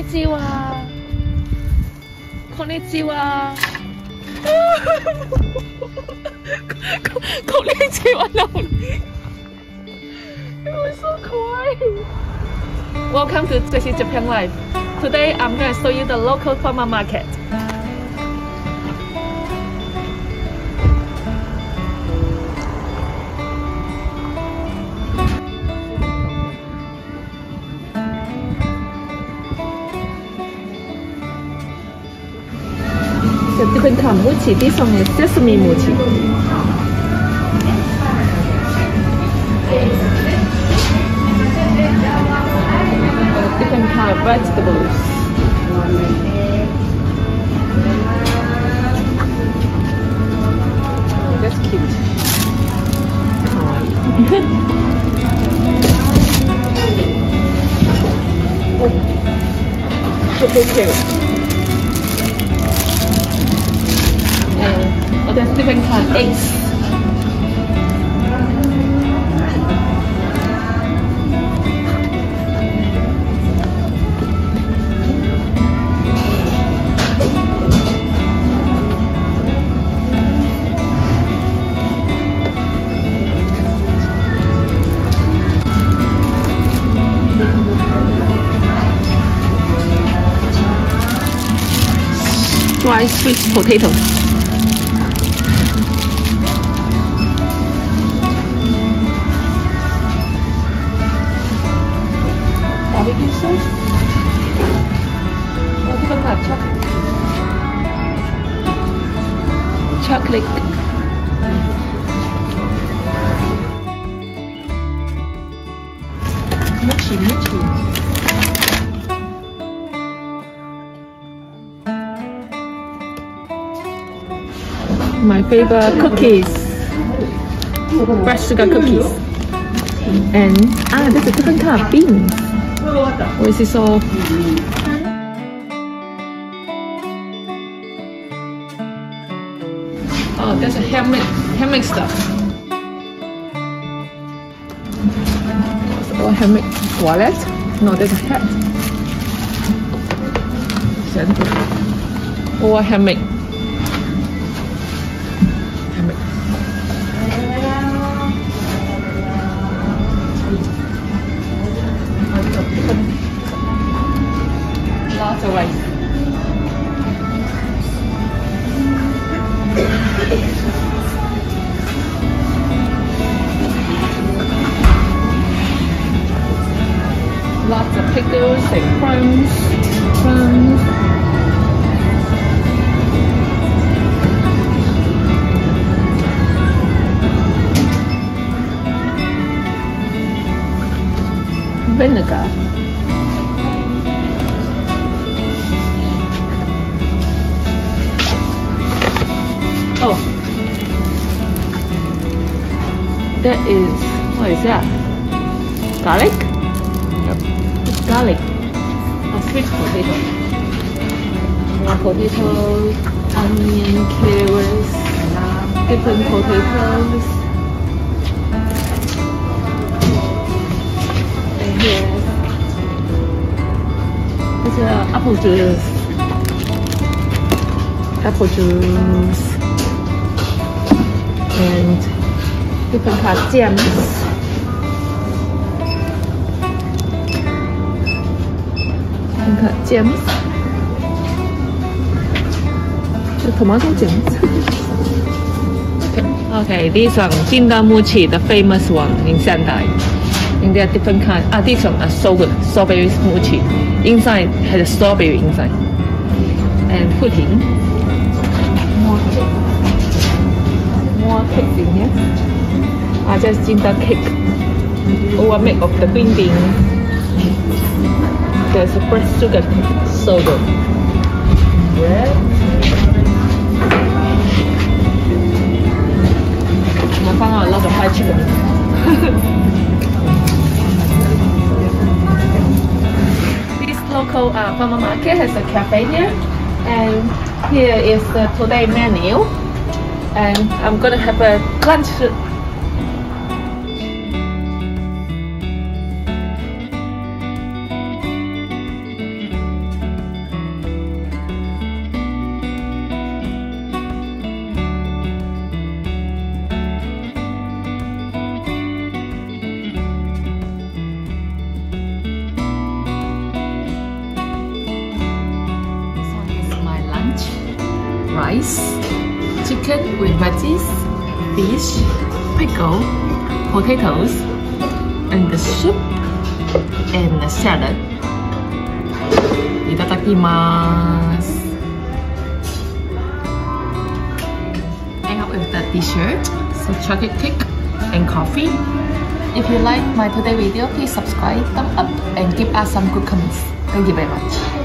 にちは。こんにちは。こんにちはなのに。It was so kawaii. Welcome to Crazy Japan Life. Today I'm going to show you the local farmer market. Different kind of mochi. This one is sesame mochi. Different kind of vegetables. Oh, that's cute. Oh, purple carrot. Oh, there's different kind of eggs. Dry sweet potato. Barbecue sauce. Oh, different kind of chocolate. Mochi. My favorite cookies, fresh sugar cookies, and there's a different kind of beans. What is this all? Oh, there's a handmade stuff. Or handmade wallet? No, there's a hat. Or handmade. Lots of rice. Lots of pickles and crumbs. Vinegar. Oh, that is, what is that? Garlic? Yep. It's garlic. Oh, sweet potato. Potatoes, onion, carrots, different potatoes. And here is apple juice. And different kind of jams. The tomato jams. Okay, these are Jinda mochi, the famous one in Sendai. And there are different kinds. These ones are so good. Strawberry mochi. Inside has a strawberry inside. And pudding. More cakes in here. Just Jinda cake. Or made of the green bean. There's a fresh sugar cake. So good. Yeah. I found out a lot of fried chicken. This local farmer market has a cafe here. And here is the today menu. And I'm gonna have a lunch. rice, chicken with veggies, fish, pickle, potatoes, and the soup and the salad. Itadakimasu. Hang out with the dessert, so chocolate cake and coffee. If you like my today video, please subscribe, thumb up, and give us some good comments. Thank you very much.